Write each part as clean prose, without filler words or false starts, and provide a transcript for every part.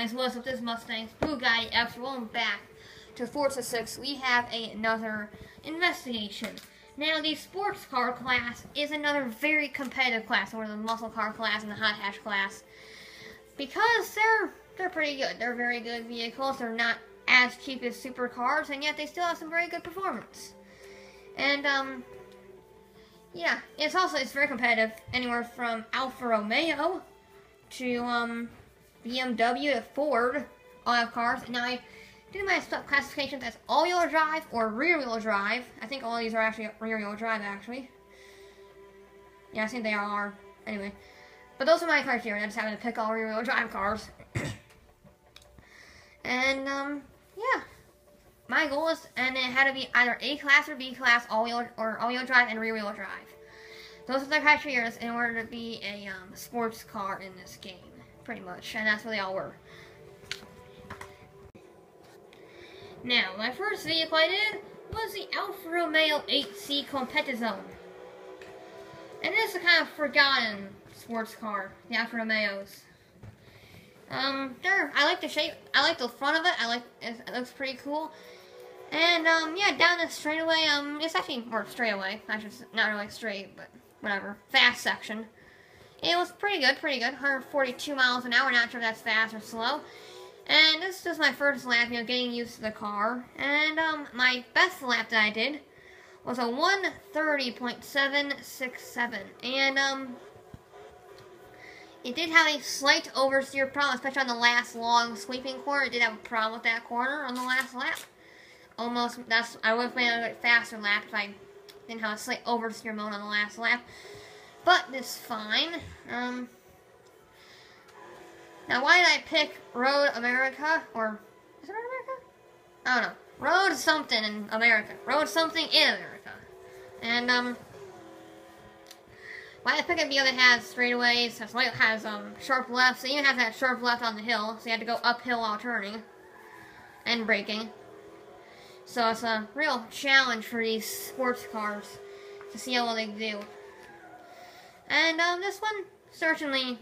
guys, what's up? This is Mustang's Blue Guy F. Welcome back to Forza 6. We have another investigation. Now, the sports car class is another very competitive class, or the muscle car class and the hot hatch class, because they're pretty good. They're very good vehicles. They're not as cheap as supercars, and yet they still have some very good performance. And yeah, it's very competitive. Anywhere from Alfa Romeo to BMW to Ford, all have cars. Now I do my classifications as all-wheel drive or rear-wheel drive. I think all of these are actually rear-wheel drive, actually. Yeah, I think they are. Anyway, but those are my criteria. I just happen to pick all rear-wheel drive cars. And yeah, my goal is, and it had to be either A class or B class, all-wheel drive and rear-wheel drive. Those are the criteria in order to be a sports car in this game, pretty much, and that's what they all were. Now, my first vehicle I did was the Alfa Romeo 8C Competizione. And this is a kind of forgotten sports car, the Alfa Romeos. I like the shape, I like the front of it, it looks pretty cool. And, yeah, down the straightaway, it's actually more straightaway, not really straight, but whatever, fast section. It was pretty good, 142 miles an hour, not sure if that's fast or slow. And this is my first lap, getting used to the car. And, my best lap that I did was a 1:30.767. And, it did have a slight oversteer problem, especially on the last long sweeping corner. It did have a problem with that corner on the last lap. I would have made a faster lap if I didn't have a slight oversteer mode on the last lap. But it's fine. Now, why did I pick Road America? Or, is it Road America? I don't know. Road something in America. Road something in America. And, why did I pick it? Because it has straightaways, has sharp lefts. So you even have that sharp left on the hill. So you had to go uphill while turning. And braking. So it's a real challenge for these sports cars to see how well they do. And, this one, certainly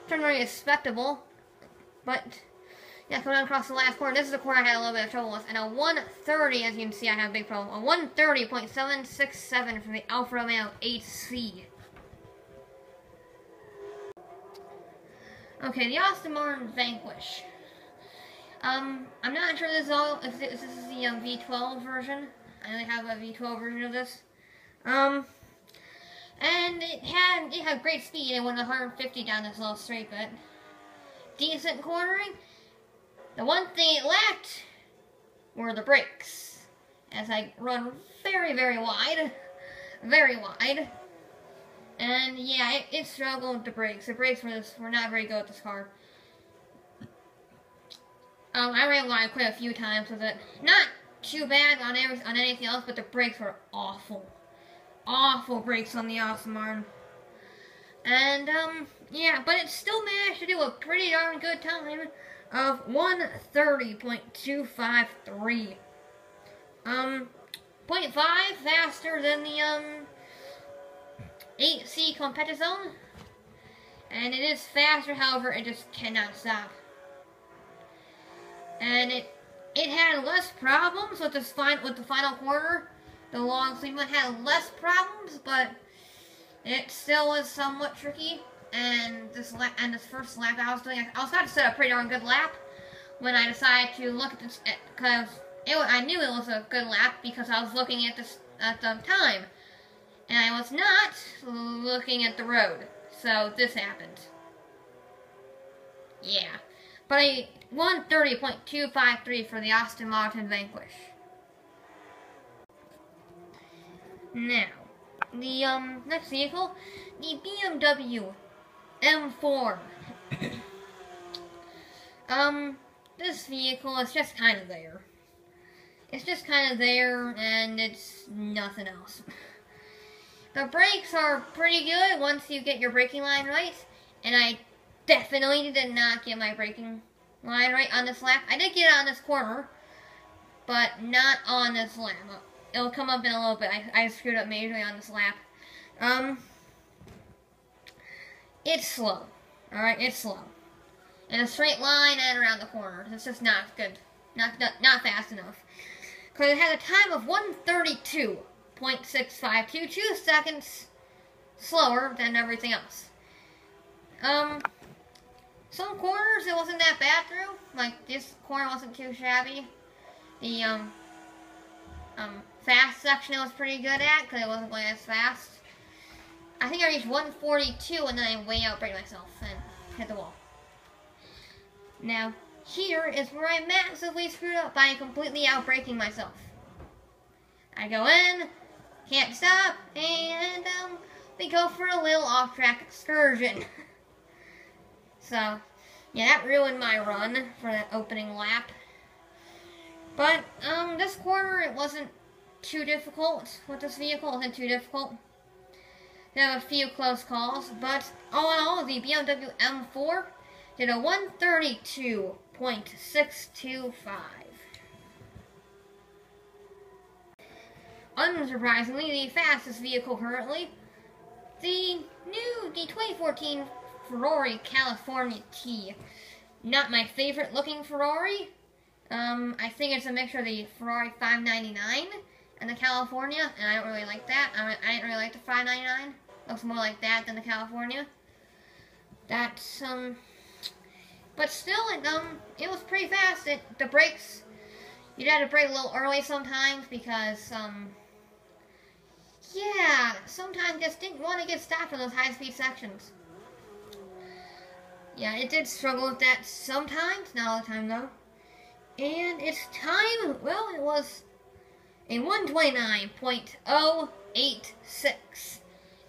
very respectable, but yeah, coming across the last corner, this is the corner I had a little bit of trouble with, and a 130, as you can see, I have a big problem, a 1:30.767 from the Alfa Romeo 8C. Okay, the Aston Martin Vanquish. I'm not sure if this is the V12 version. I only have a V12 version of this. And it had great speed. It went 150 down this little straight bit. Decent cornering. The one thing it lacked were the brakes, as I run very, very wide. Very wide. And yeah, it struggled with the brakes. The brakes were not very good with this car. I ran wide quite a few times with it. Not too bad on anything else, but the brakes were awful. Awful brakes on the Aston Martin. And, yeah, but it still managed to do a pretty darn good time of 1:30.253. 0.5 faster than the, 8C Competizione. And it is faster, however, it just cannot stop. And it had less problems with the final corner. The long sweep had less problems, but it still was somewhat tricky. And this first lap I was doing, I was about to set a pretty darn good lap when I decided to look at this, because I knew it was a good lap because I was looking at this at the time, and I was not looking at the road. So this happened. Yeah, but a 1:30.253 for the Aston Martin Vanquish. Now, the next vehicle, the BMW M4. This vehicle is just kind of there. It's just kind of there, and it's nothing else. The brakes are pretty good once you get your braking line right, and I definitely did not get my braking line right on this lap. I did get it on this corner, but not on this lap. It'll come up in a little bit. I screwed up majorly on this lap. It's slow. Alright, it's slow. in a straight line and around the corner. It's just not good. Not fast enough. Because it had a time of 1:32.65, 2 seconds slower than everything else. Some corners it wasn't that bad through. Like this corner wasn't too shabby. The fast section it was pretty good at because it wasn't going as fast. I think I reached 142 and then I way outbraked myself and hit the wall. Now, here is where I massively screwed up by completely outbraking myself. I go in, can't stop, and we go for a little off-track excursion. So, yeah, that ruined my run for that opening lap. But, this corner, it wasn't too difficult with this vehicle. It wasn't too difficult. They have a few close calls, but all in all, the BMW M4 did a 132.625. Unsurprisingly, the fastest vehicle currently, the 2014 Ferrari California T. Not my favorite looking Ferrari. I think it's a mixture of the Ferrari 599 and the California, and I don't really like that. I didn't really like the 599. Looks more like that than the California. That's, but still, it was pretty fast. The brakes, you'd have to brake a little early sometimes because, yeah, sometimes just didn't want to get stopped in those high-speed sections. Yeah, it did struggle with that sometimes, not all the time though. And its time, well, it was a 129.086.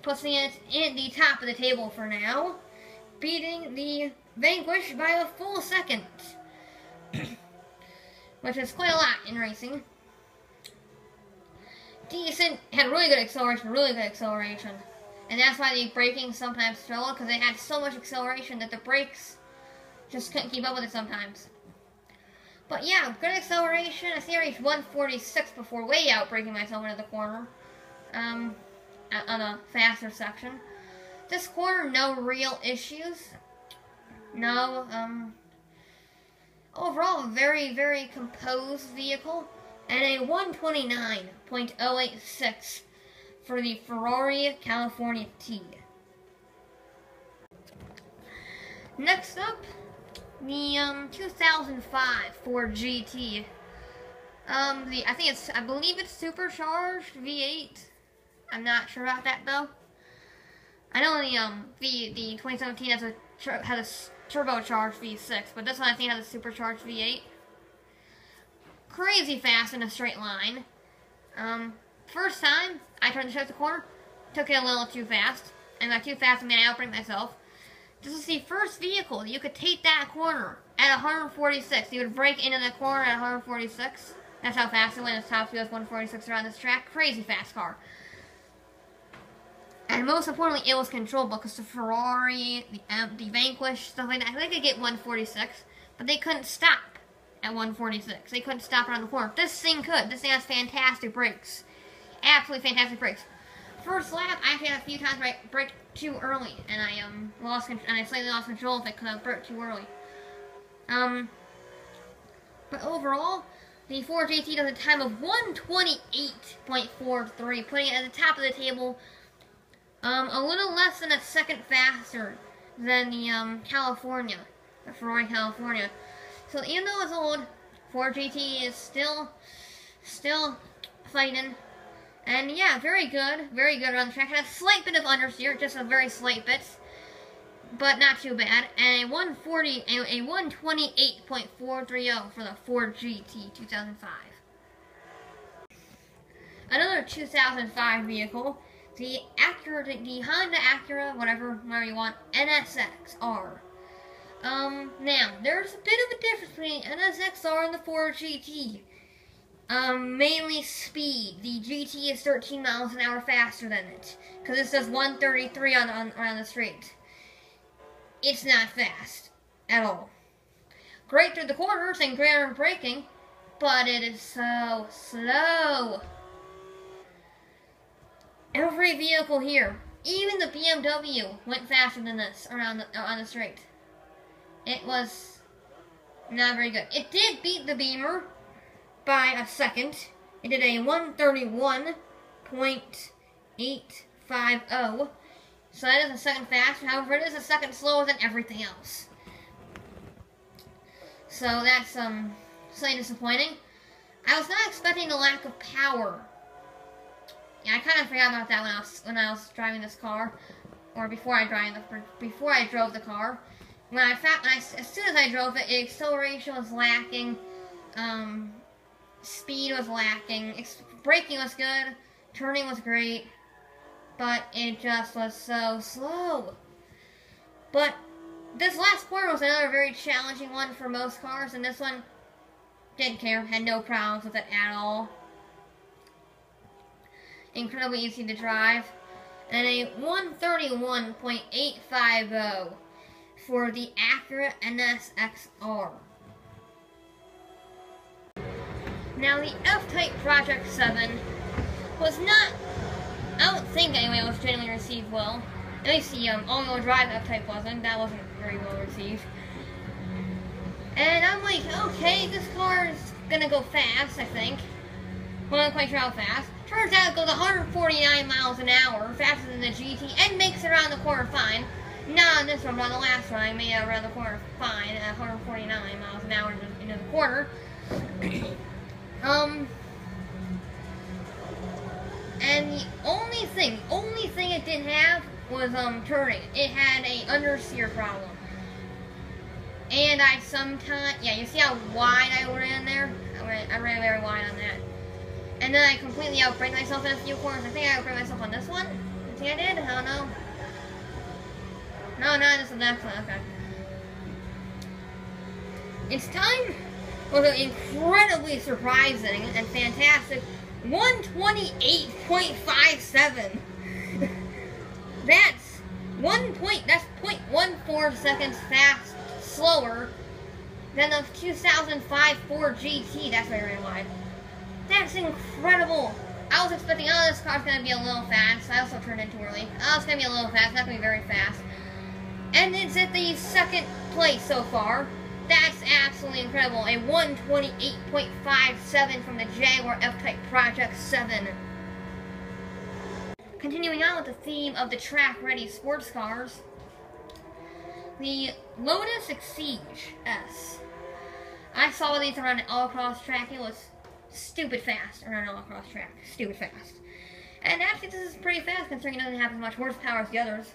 Pushing it in the top of the table for now, beating the Vanquish by a full second, which is quite a lot in racing. Decent, had really good acceleration, and that's why the braking sometimes struggled, because they had so much acceleration that the brakes just couldn't keep up with it sometimes. But yeah, good acceleration. I think I reached 146 before way outbraking myself into the corner. On a faster section. This corner, no real issues. No, overall, very, very composed vehicle. And a 129.086 for the Ferrari California T. Next up, the 2005 Ford GT. I believe it's supercharged V8. I'm not sure about that though. I know the 2017 has a turbocharged V6, but this one I think has a supercharged V8. Crazy fast in a straight line. First time I tried to shift the corner, took it a little too fast, and got too fast and made I outbrake myself. This is the first vehicle that you could take that corner at 146. You would brake into the corner at 146. That's how fast it went. Its top speed was 146 around this track. Crazy fast car. And most importantly, it was controllable because the Ferrari, the Vanquish, stuff like that, they could get 146, but they couldn't stop at 146. They couldn't stop around the corner. This thing could. This thing has fantastic brakes. Absolutely fantastic brakes. First lap, I actually had a few times where I braked too early, and I slightly lost control of it because I braked too early. But overall, the Ford GT does a time of 128.43, putting it at the top of the table. A little less than a second faster than the California, the Ferrari California. So even though it's old, Ford GT is still fighting. And yeah, very good around the track. Had a slight bit of understeer, just a very slight bit, but not too bad. And a 128.430 for the Ford GT 2005. Another 2005 vehicle. The Honda Acura, whatever you want, NSX R. Now, there's a bit of a difference between NSX R and the Ford GT. Mainly speed. The GT is 13 miles an hour faster than it, because it says 133 on the street. It's not fast at all. Great through the corners and great on braking, but it is so slow. Every vehicle here, even the BMW, went faster than this on the straight. it was not very good. It did beat the Beamer by a second. It did a 131.850. So that is a second faster. However, it is a second slower than everything else. So that's slightly disappointing. I was not expecting the lack of power. Yeah, I kind of forgot about that when I was driving this car, or before I drove the car. As soon as I drove it, acceleration was lacking, speed was lacking, braking was good, turning was great, but it just was so slow. But this last corner was another very challenging one for most cars, and this one didn't care, had no problems with it at all. Incredibly easy to drive. And a 131.850 for the accurate NSX R. Now the FType Project 7 was not, I don't think anyway, it was generally received well. At least the all-wheel drive FType wasn't. That wasn't very well received. And I'm like, okay, this car is gonna go fast, I think. Well, I'm not quite sure how fast. Turns out it goes 149 miles an hour, faster than the GT, and makes it around the corner fine. Not on this one, but on the last one, I made it around the corner fine at 149 miles an hour into the corner. And the only thing it didn't have was turning. It had a understeer problem. And I sometimes, yeah, you see how wide I ran there? I ran very wide on that. And then I completely outbraked myself in a few corners. I think I outbraked myself on this one. I think I did. I don't know. No, this is the next one. Okay. It's time for the incredibly surprising and fantastic 128.57. That's 0.14 seconds slower than the 2005 Ford GT. That's very, very wide. That's incredible. I was expecting, oh, this car's going to be a little fast. I also turned in too early. Oh, it's going to be a little fast. It's not going to be very fast. And it's at the second place so far. That's absolutely incredible. A 128.57 from the Jaguar F-Type Project 7. Continuing on with the theme of the track-ready sports cars, the Lotus Elise S. I saw these around an all-cross track. It was stupid fast around an all-cross track. Stupid fast. And actually, this is pretty fast considering it doesn't have as much horsepower as the others.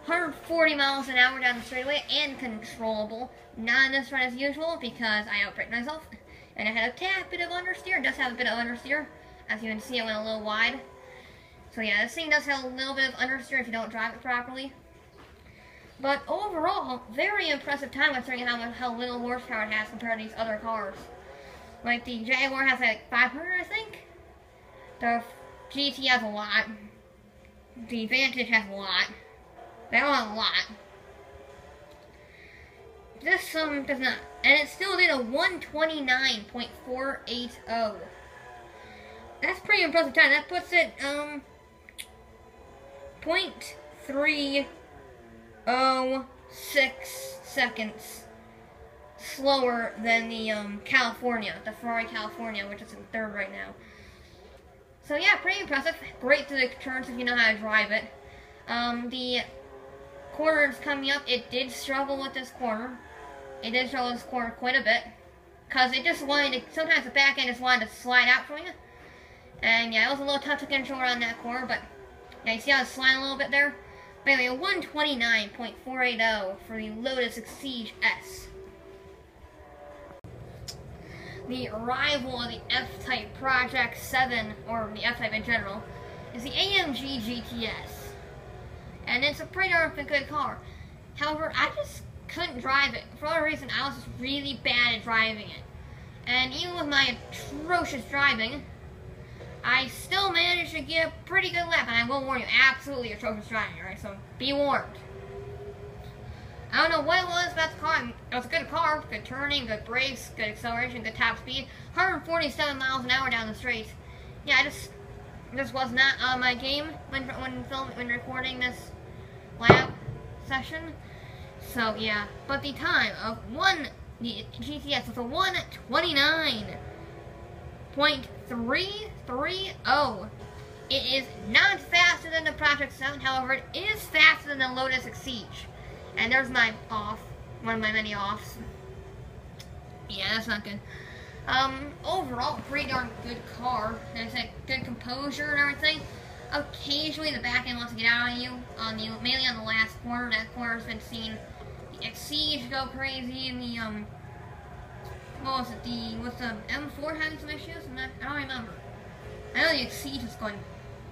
140 miles an hour down the straightaway and controllable. Not in this run as usual because I outbraked myself. And I had a tad bit of understeer. It does have a bit of understeer. As you can see, it went a little wide. So yeah, this thing does have a little bit of understeer if you don't drive it properly. But overall, very impressive time considering how little horsepower it has compared to these other cars. Like the Jaguar has like 500, I think. The GT has a lot. The Vanquish has a lot. They all have a lot. This does not. And it still did a 129.480. That's pretty impressive time. That puts it 0.306 seconds slower than the California, the Ferrari California, which is in third right now. So yeah, pretty impressive. Great to the turns if you know how to drive it. The corners coming up, it did struggle with this corner. It did struggle with this corner quite a bit. Because it just wanted to, sometimes the back end just wanted to slide out for you. And yeah, it was a little tough to control around that corner, but yeah, you see how it's sliding a little bit there? But anyway, a 129.480 for the Lotus Elise S. The rival of the F-Type Project 7, or the F-Type in general, is the AMG GTS. And it's a pretty darn good car. However, I just couldn't drive it. For whatever reason, I was just really bad at driving it. And even with my atrocious driving, I still managed to get a pretty good lap. And I will warn you, absolutely atrocious driving, alright? So, be warned. I don't know what it was about the car. It was a good car, good turning, good brakes, good acceleration, good top speed. 147 miles an hour down the straight. Yeah, I just was not on my game when recording this lap session. So yeah, but the time of the GTS was a 1:29.330. It is not faster than the Project 7, however, it is faster than the Lotus Exige. And there's my off, one of my many offs. Yeah, that's not good. Overall, pretty darn good car. There's a good composure and everything. Occasionally, the back end wants to get out on you, mainly on the last corner. That corner's been seen the Exige go crazy, and the what was it? Was the M4 having some issues? I don't remember. I know the Exige was going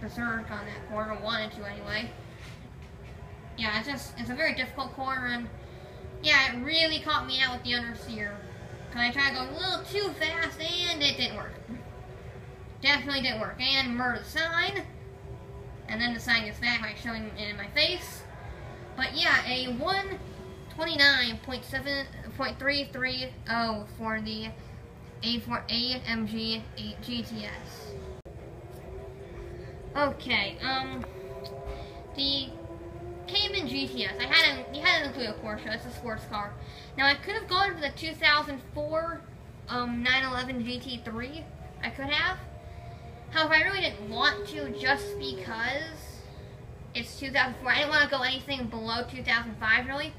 berserk on that corner, wanted to anyway. Yeah, it's a very difficult corner, and yeah, it really caught me out with the understeer. Cause I tried going a little too fast, and it didn't work. Definitely didn't work. And murdered the sign, and then the sign gets back by showing it in my face. But yeah, a 1:29.330 for the AMG GTS. Okay, the Cayman GTS. You had to include a Porsche. It's a sports car. Now I could have gone for the 2004 911 GT3. I could have. However, I really didn't want to, just because it's 2004. I didn't want to go anything below 2005 really.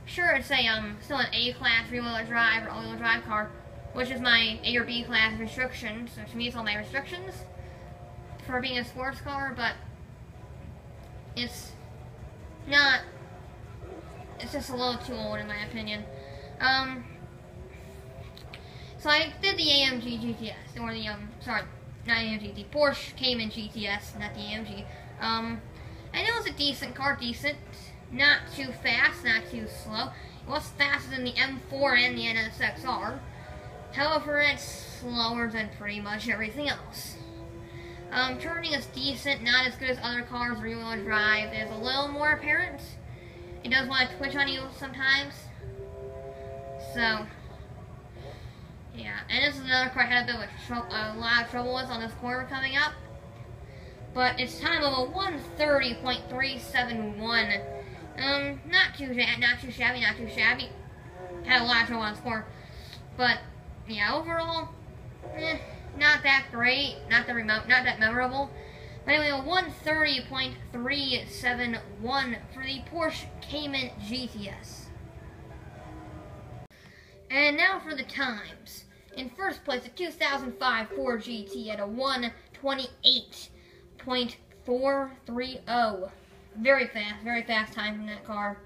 Sure, it's a still an A-class rear-wheel drive or all-wheel drive car, which is my A or B class restrictions, which meets all my restrictions for being a sports car, but it's not. It's just a little too old in my opinion. So I did the AMG GTS, or the sorry, not AMG, the Porsche Cayman GTS, not the AMG. And it was a decent car, not too fast, not too slow. It was faster than the M4 and the NSX R. However, it's slower than pretty much everything else. Turning is decent, not as good as other cars. Rear-wheel drive is a little more apparent. It does want to twitch on you sometimes. So, yeah. And this is another car I had a bit of a lot of trouble with on this corner coming up. But it's time of a 1:30.371. Not too shabby. Had a lot of trouble on this corner. But, yeah, overall, not that great, not that memorable. But anyway, a 1:30.371 for the Porsche Cayman GTS. And now for the times. In first place, the 2005 Ford GT at a 1:28.430. Very fast time from that car.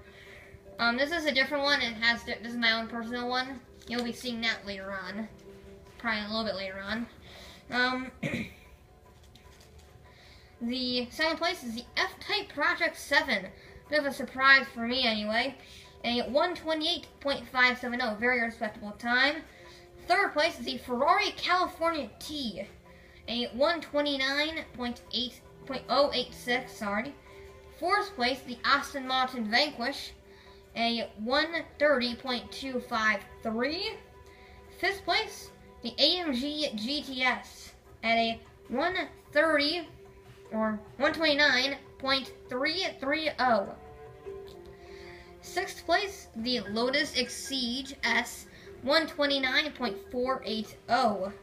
This is a different one. This is my own personal one. You'll be seeing that later on. Probably a little bit later on. The second place is the FType Project 7. Bit of a surprise for me anyway. A 1:28.570, very respectable time. Third place is the Ferrari California T. A 1:29.086, sorry. Fourth place, the Aston Martin Vanquish. A 1:30.253. Fifth place, the AMG GTS at a 1:29.330. Sixth place, the Lotus Exige S, 1:29.480.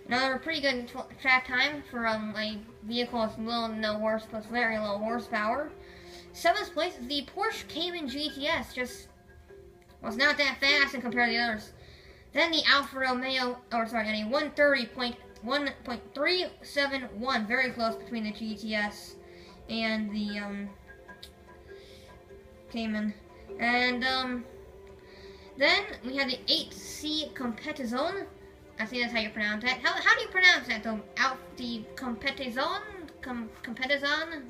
Another pretty good track time for a vehicle with very low horsepower. Seventh place, the Porsche Cayman GTS just was not that fast compared to the others. Then the Alfa Romeo, at a 1:30.1.371, very close between the GTS and the Cayman. And then we have the 8C Competizione. I think that's how you pronounce that. How do you pronounce that though? The Competizione,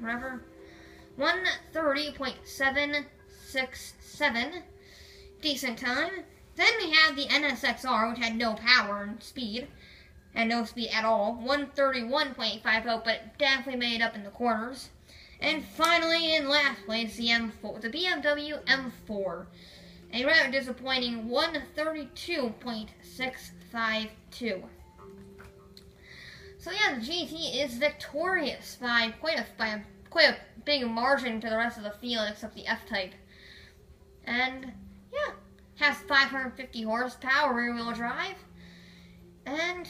whatever. 1:30.767. Decent time. Then we have the NSX R, which had no power and speed. And no speed at all. 1:31.850, but definitely made it up in the corners. And finally, in last place, the M4, the BMW M4. A rather disappointing 1:32.652. So yeah, the GT is victorious by quite a big margin to the rest of the field, except the F-Type. And yeah, has 550 horsepower rear wheel drive. And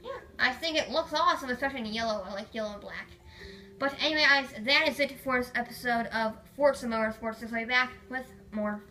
yeah, I think it looks awesome, especially in yellow. I like yellow and black. But anyway, guys, that is it for this episode of Forza Motorsports. We'll be back with more.